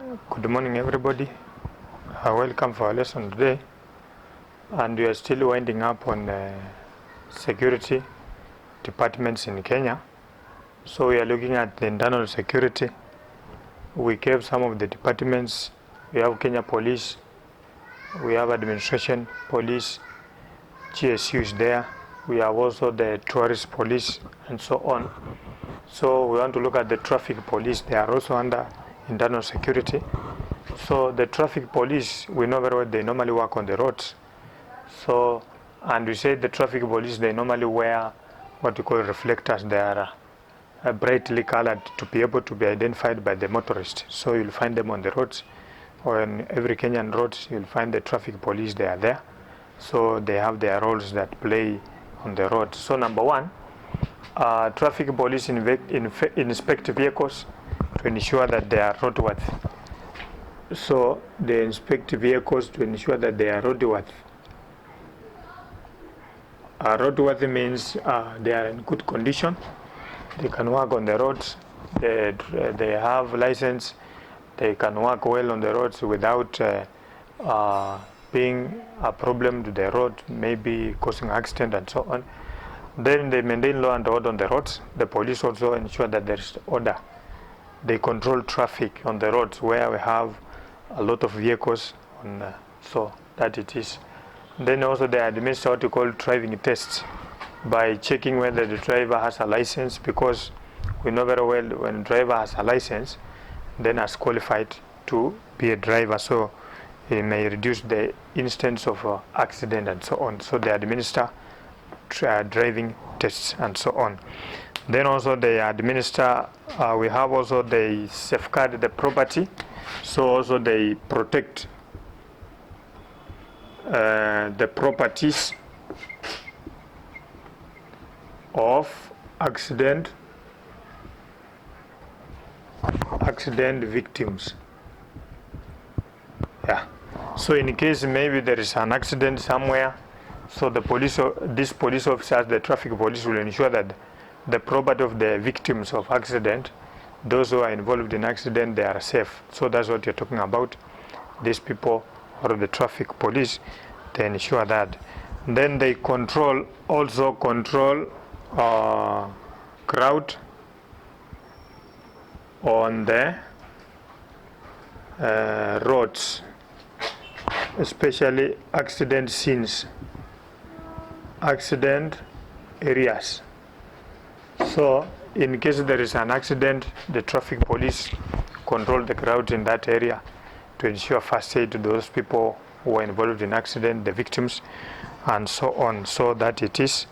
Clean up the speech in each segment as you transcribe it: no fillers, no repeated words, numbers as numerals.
Good morning, everybody. Welcome for our lesson today. And we are still winding up on security departments in Kenya. So we are looking at the internal security. We gave some of the departments. We have Kenya Police, we have Administration Police, GSU is there. We have also the Tourist Police and so on. So we want to look at the Traffic Police. They are also under internal security. So the traffic police, we know very well they normally work on the roads. So, and we say the traffic police, they normally wear what we call reflectors. They are brightly colored to be able to be identified by the motorist. So you'll find them on the roads, or in every Kenyan roads, you'll find the traffic police, they are there. So they have their roles that play on the road. So number one, traffic police inspect vehicles to ensure that they are roadworthy. So they inspect vehicles to ensure that they are roadworthy. Roadworthy means they are in good condition. They can work on the roads. They have license. They can work well on the roads without being a problem to the road, maybe causing accident and so on. Then they maintain law and order on the roads. The police also ensure that there is order. They control traffic on the roads where we have a lot of vehicles on, so that it is. Then also they administer what you call driving tests by checking whether the driver has a license, because we know very well when a driver has a license, then is qualified to be a driver, so he may reduce the instance of accident and so on. So they administer driving tests and so on. Then also they administer, we have also they safeguard the property, so also they protect the properties of accident victims. Yeah. So in case maybe there is an accident somewhere, so the police, these police officers, the traffic police, will ensure that the property of the victims of accident, those who are involved in accident, they are safe. So that's what you're talking about. These people, or the traffic police, they ensure that. Then they also control crowd on the roads, especially accident scenes, accident areas. So in case there is an accident, the traffic police control the crowd in that area to ensure first aid to those people who are involved in accident, the victims, and so on, so that it is.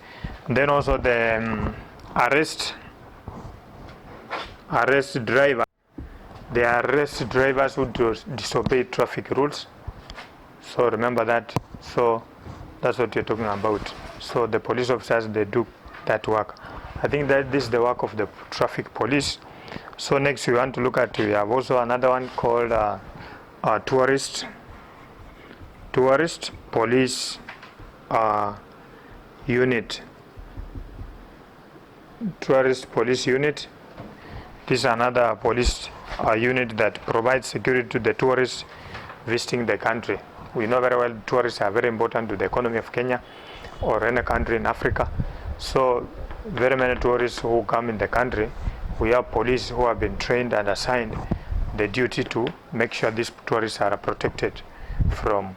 Then also the arrest driver. They arrest drivers who disobey traffic rules. So remember that. So that's what you're talking about. So the police officers, they do that work. I think that this is the work of the traffic police. So next we want to look at, we have also another one called tourist police unit. Tourist police unit. This is another police unit that provides security to the tourists visiting the country. We know very well tourists are very important to the economy of Kenya or any country in Africa. So very many tourists who come in the country, we have police who have been trained and assigned the duty to make sure these tourists are protected from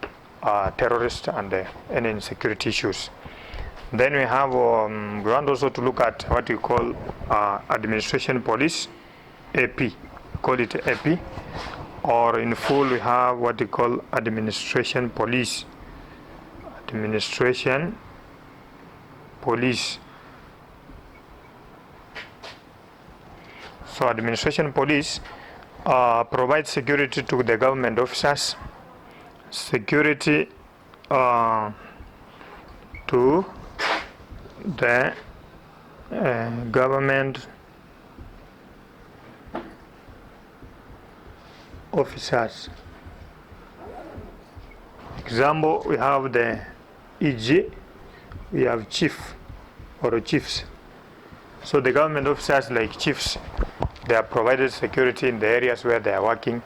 terrorists and any insecurity issues. Then we have, we want also to look at what we call administration police, AP, call it AP, or in full we have what we call administration police. Administration police. So administration police provides security to the government officers, security to the government officers. Example, we have the EG, we have chief or chiefs. So the government officers like chiefs, they are provided security in the areas where they are working.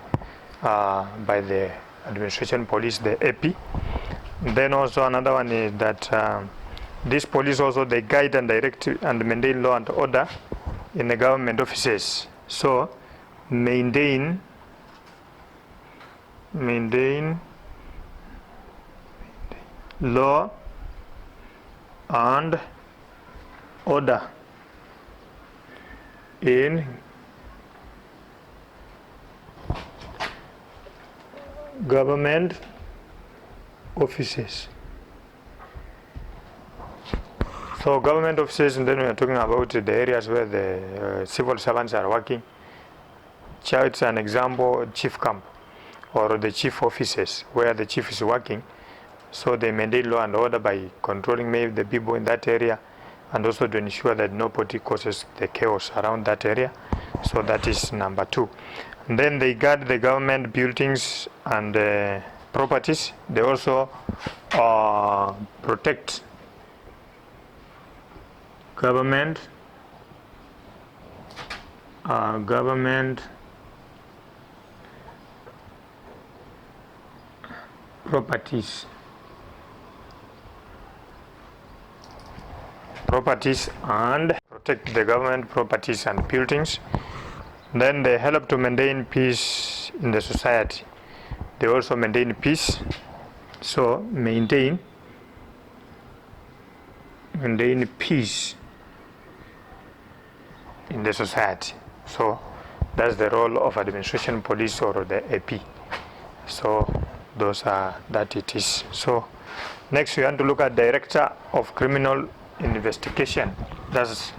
by the administration police, the AP. Then also another one is that these police also, they guide and direct and maintain law and order in the government offices. So maintain law and order in government offices. So government offices, and then we are talking about the areas where the civil servants are working. It's an example, chief camp or the chief offices where the chief is working. So they maintain law and order by controlling maybe the people in that area, and also to ensure that nobody causes the chaos around that area. So that is number 2. And then they guard the government buildings and properties. They also protect government properties and protect the government properties and buildings. Then they help to maintain peace in the society. They also maintain peace. So maintain peace in the society. So that's the role of administration police or the AP. So those are that it is. So next we want to look at Director of Criminal Investigation. That's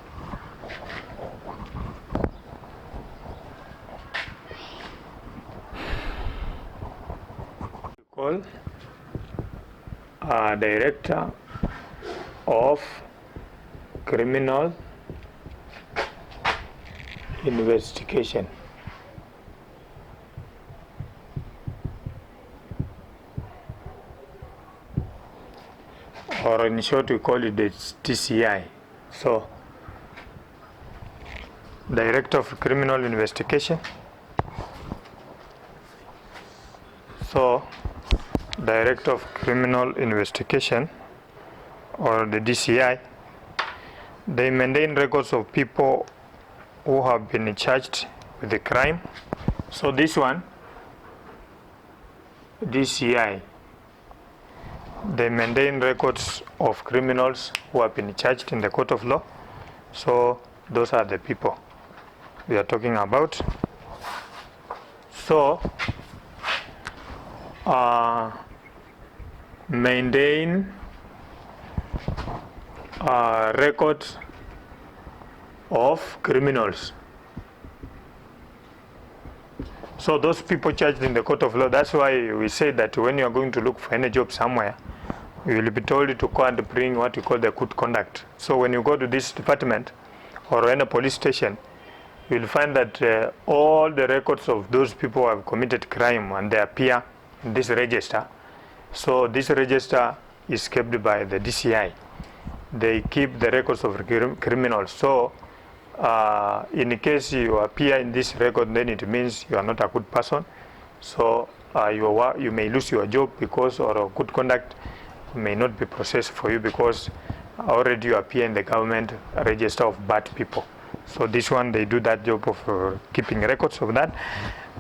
call Director of Criminal Investigation. Or in short we call it the TCI. So Director of Criminal Investigation. So Director of Criminal Investigation or the DCI, they maintain records of people who have been charged with the crime. So this one, DCI, they maintain records of criminals who have been charged in the court of law. So those are the people we are talking about. So maintain records of criminals. So those people charged in the court of law, that's why we say that when you are going to look for any job somewhere, you will be told to go and bring what you call the good conduct. So when you go to this department or any police station, you will find that all the records of those people who have committed crime and they appear in this register. So this register is kept by the DCI. They keep the records of criminals. So in case you appear in this record, then it means you are not a good person. So you may lose your job because, or good conduct may not be processed for you because already you appear in the government register of bad people. So this one, they do that job of keeping records of that.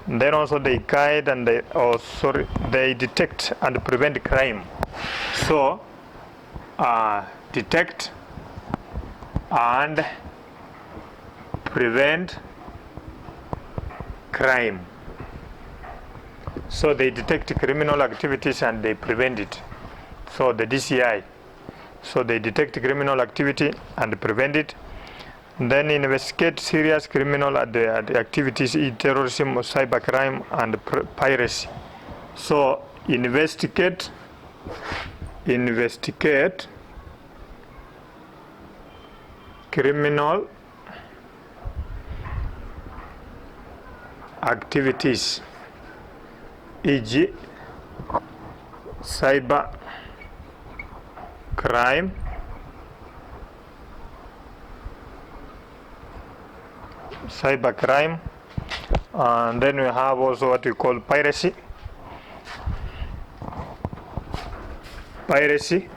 And then also they guide and they detect and prevent crime. So detect and prevent crime. So they detect criminal activities and they prevent it. So the DCI, so they detect criminal activity and prevent it. Then investigate serious criminal activities, terrorism, cybercrime, and piracy. So investigate criminal activities, e.g. cyber crime, And then we have also what we call piracy. Piracy.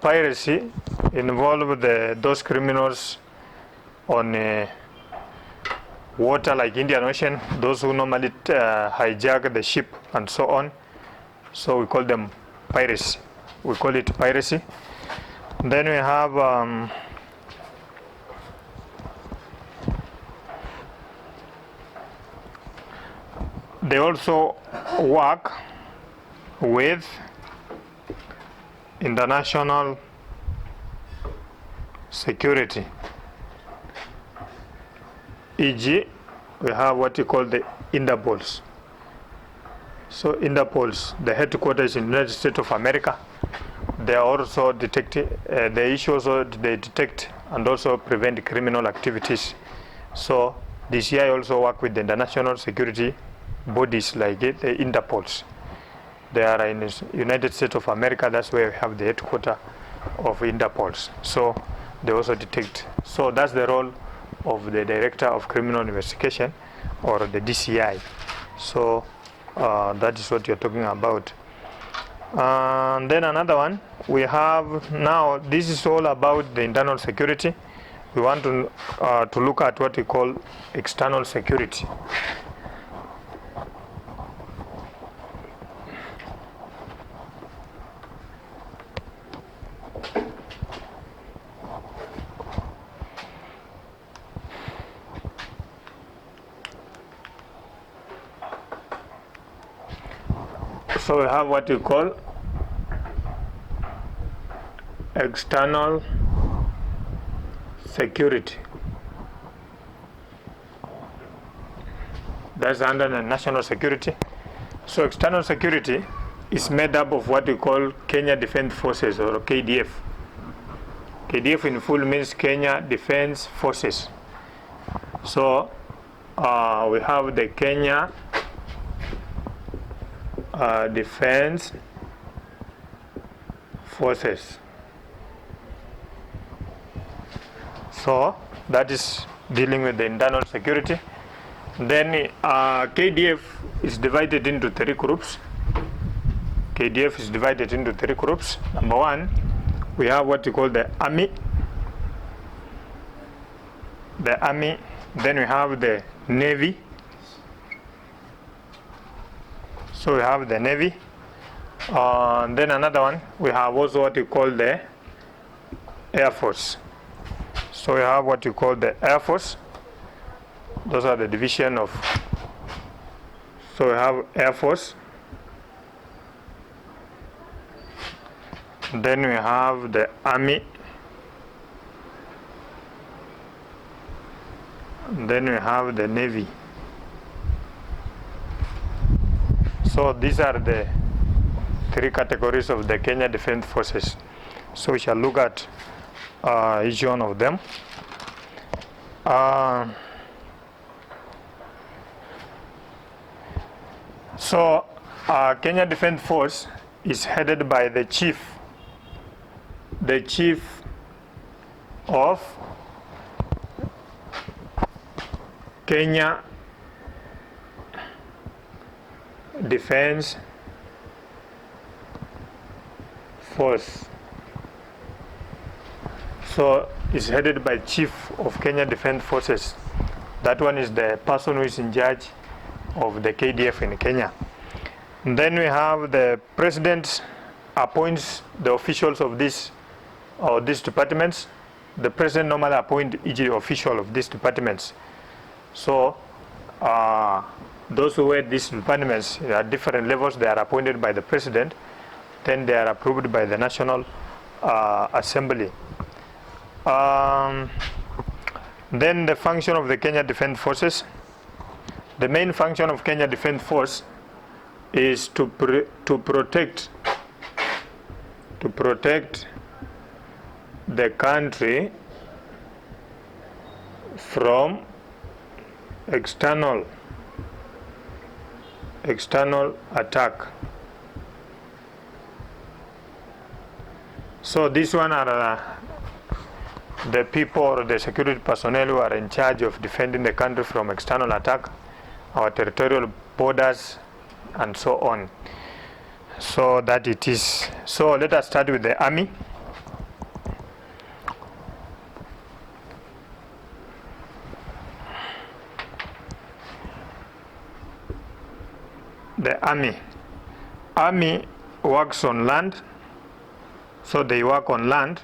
Piracy involve those criminals on water like Indian Ocean, those who normally hijack the ship and so on. So we call them piracy. We call it piracy. Then we have they also work with international security. E.g., we have what you call the Interpols. So Interpols, the headquarters in the United States of America, they are also detecting, they issue also, they detect and also prevent criminal activities. So DCI also work with the international security bodies like the Interpols. They are in the United States of America, that's where we have the headquarters of Interpols. So they also detect. So that's the role of the Director of Criminal Investigation, or the DCI. So that is what you're talking about. And then another one, we have now, this is all about the internal security. We want to look at what we call external security. So we have what we call external security. That's under the national security. So external security is made up of what we call Kenya Defence Forces, or KDF. KDF in full means Kenya Defence Forces. So we have the Kenya Defence Forces. So that is dealing with the internal security. Then KDF is divided into 3 groups. KDF is divided into 3 groups. Number 1, we have what we call the Army. The Army. Then we have the Navy. So we have the Navy. Then another one, we have also what we call the Air Force. So we have what we call the Air Force. Those are the division of. So we have Air Force. Then we have the Army. Then we have the Navy. So these are the 3 categories of the Kenya Defence Forces. So we shall look at each one of them. So Kenya Defence Force is headed by the chief of Kenya Defence Force. So it's headed by Chief of Kenya Defence Forces. That one is the person who is in charge of the KDF in Kenya. And then we have the president appoints the officials of these departments. The president normally appoints each official of these departments. So those who head these departments at different levels, they are appointed by the president. Then they are approved by the National Assembly. Then the function of the Kenya Defence Forces. The main function of Kenya Defence Force is to protect the country from external attack. So this one are the people or the security personnel who are in charge of defending the country from external attack, our territorial borders, and so on. So that it is. So let us start with the army. The army works on land, so they work on land.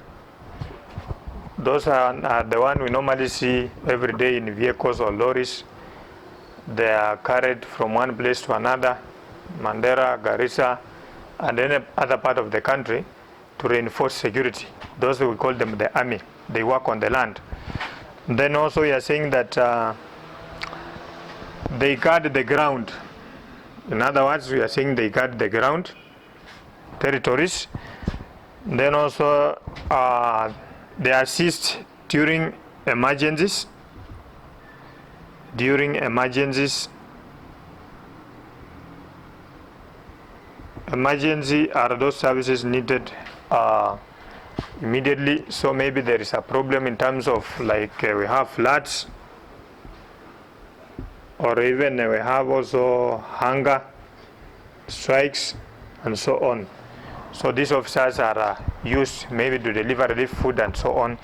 Those are the one we normally see every day in vehicles or lorries. They are carried from one place to another, Mandera, Garissa, and any other part of the country to reinforce security. Those we call them the army. They work on the land. Then also we are saying that they guard the ground. In other words, we are saying they guard the ground, territories. Then also they assist during emergencies. Emergency are those services needed immediately. So maybe there is a problem in terms of like we have floods, or even we have also hunger, strikes, and so on. So these officers are used maybe to deliver relief food and so on.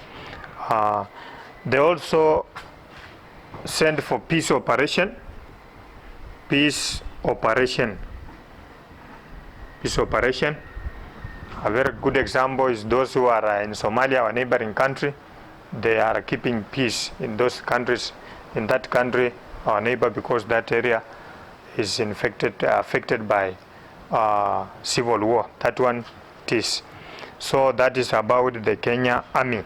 They also send for peace operation. A very good example is those who are in Somalia, our neighboring country. They are keeping peace in those countries, in that country, our neighbor, because that area is affected by civil war. That one it is. So that is about the Kenya Army.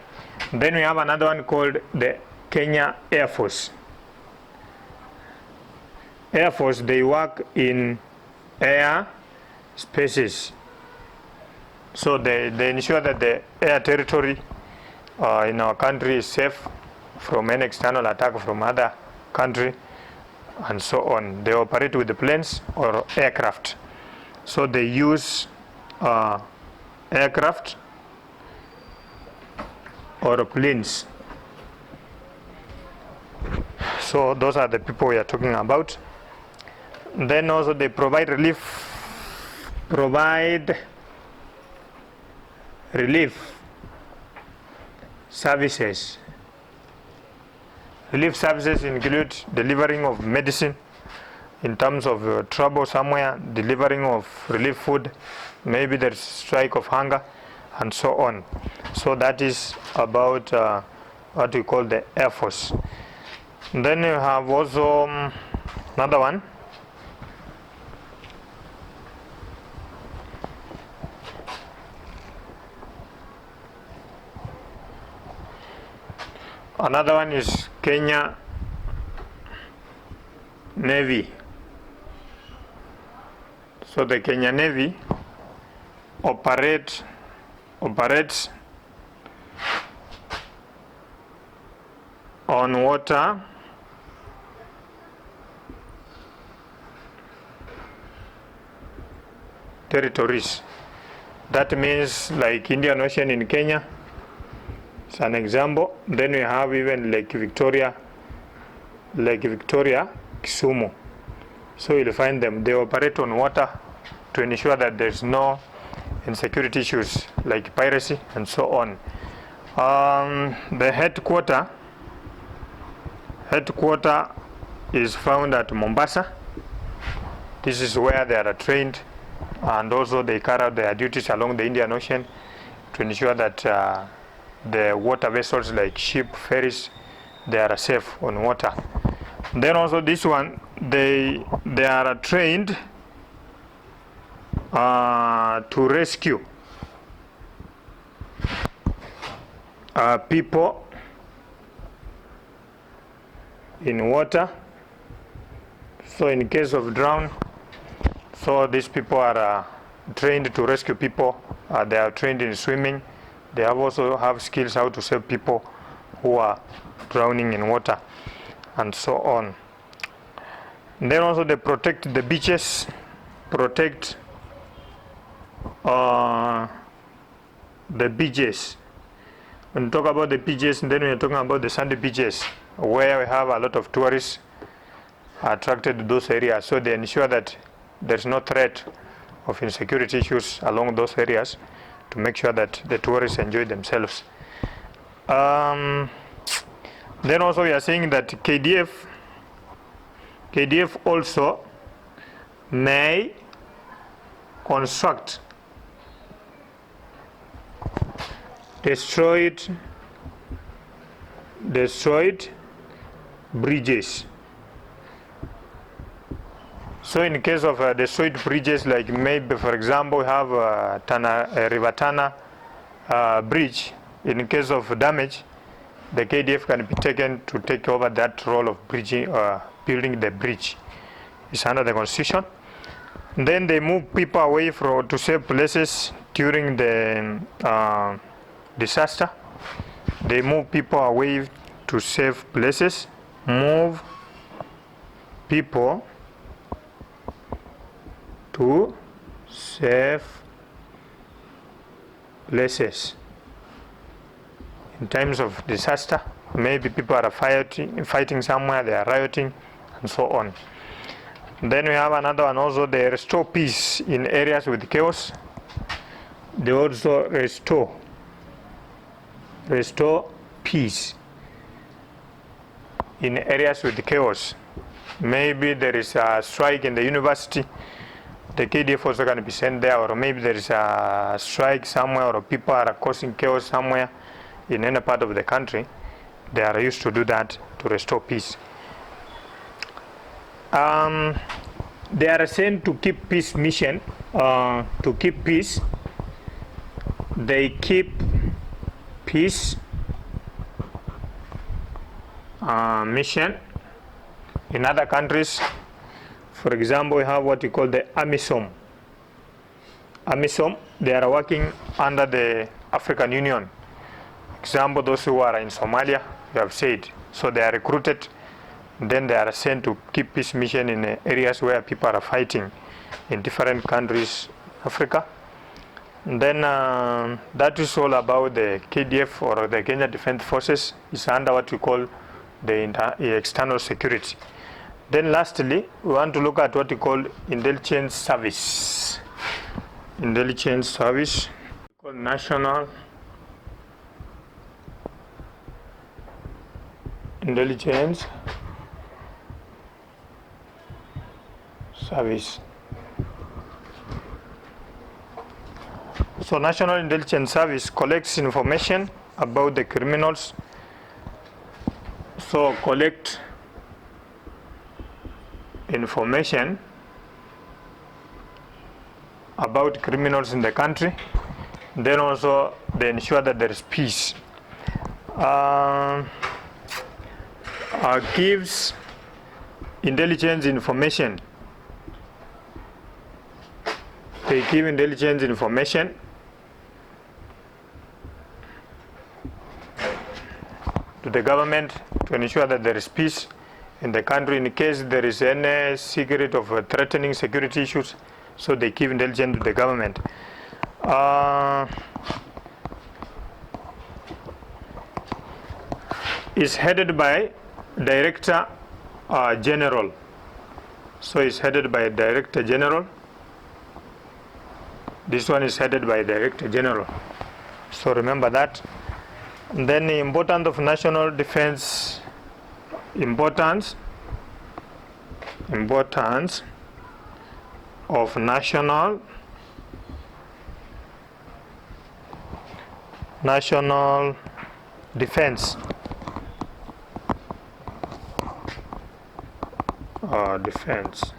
Then we have another one called the Kenya Air Force. Air Force, they work in air spaces. So they ensure that the air territory in our country is safe from any external attack from other country, and so on. They operate with the planes or aircraft. So they use aircraft or planes. So those are the people we are talking about. Then also they provide relief services. Relief services include delivering of medicine in terms of trouble somewhere, delivering of relief food, maybe there's strike of hunger, and so on. So that is about what we call the Air Force. Then you have also another one. Another one is Kenya Navy. So the Kenya Navy operates on water territories. That means like Indian Ocean in Kenya. It's an example. Then we have even Lake Victoria, Kisumu. So you'll find them. They operate on water to ensure that there's no insecurity issues like piracy and so on. The headquarter is found at Mombasa. This is where they are trained, and also they carry out their duties along the Indian Ocean to ensure that the water vessels like ship, ferries, they are safe on water. Then also this one, they are trained to rescue people in water. So in case of drown, so these people are trained to rescue people. They are trained in swimming. They also have skills how to save people who are drowning in water, and so on. And then also they protect the beaches, protect the beaches. When we talk about the beaches, then we are talking about the sandy beaches, where we have a lot of tourists attracted to those areas. So they ensure that there's no threat of insecurity issues along those areas to make sure that the tourists enjoy themselves. Then also we are saying that KDF also may construct destroyed bridges. So in case of destroyed bridges, like maybe for example we have River Tana bridge, in case of damage, the KDF can be taken to take over that role of bridging, building the bridge. It's under the constitution. Then they move people away to safe places during the disaster. They move people away to safe places, move people to safe places. In times of disaster, maybe people are fighting somewhere, they are rioting, and so on. Then we have another one also, they restore peace in areas with chaos. They also restore peace in areas with chaos. Maybe there is a strike in the university, the KDF also can be sent there, or maybe there is a strike somewhere, or people are causing chaos somewhere in any part of the country. They are used to do that to restore peace. They are sent to keep peace mission, to keep peace. They keep peace mission in other countries. For example, we have what we call the AMISOM. AMISOM, they are working under the African Union. Example, those who are in Somalia, we have said. So they are recruited, then they are sent to keep peace mission in areas where people are fighting in different countries, Africa. And then that is all about the KDF, or the Kenya Defense Forces. It's under what we call the external security. Then lastly, we want to look at what we call intelligence service. Intelligence service, we call national intelligence service. So National Intelligence Service collects information about the criminals. So collect information about criminals in the country. Then also they ensure that there is peace. Gives intelligence information. They give intelligence information to the government to ensure that there is peace in the country in case there is any secret of threatening security issues. So they give intelligence to the government. Is headed by Director General. So it's headed by Director General. This one is headed by Director General. So remember that. And then the importance of national defense, importance of national defense. Defense.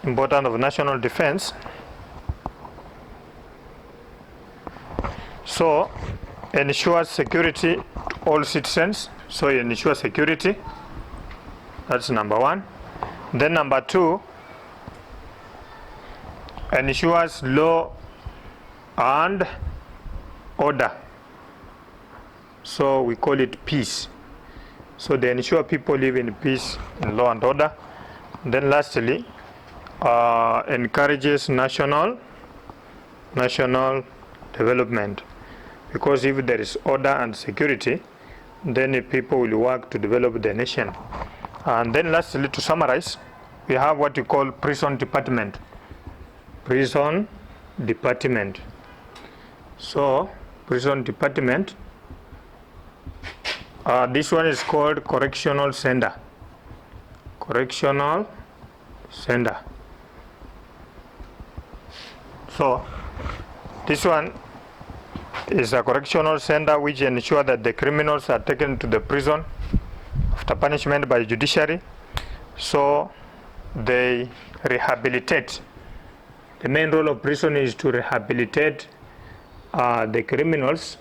Importance of national defense. So ensure security to all citizens. So ensure security. That's number one. Then number two, ensures law and order. So we call it peace. So they ensure people live in peace and law and order. Then lastly, encourages national development, because if there is order and security, then the people will work to develop the nation. And then lastly, to summarize, we have what we call prison department. Prison department. So prison department, this one is called correctional center. Correctional center. So this one is a correctional center which ensures that the criminals are taken to the prison after punishment by judiciary, so they rehabilitate. The main role of prison is to rehabilitate the criminals,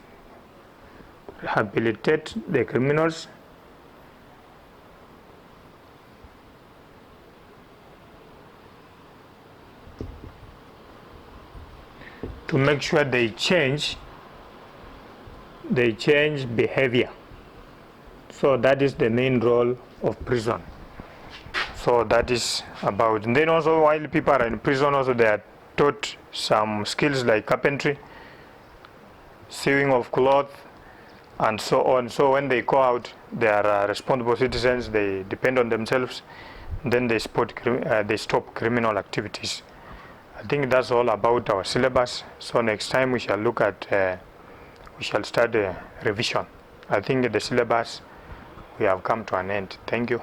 to make sure they change behavior. So that is the main role of prison. So that is about. And then also, while people are in prison, also they are taught some skills like carpentry, sewing of cloth, and so on. So when they go out, they are responsible citizens. They depend on themselves. Then they stop criminal activities. I think that's all about our syllabus. So next time we shall look at, we shall start a revision. I think the syllabus, we have come to an end. Thank you.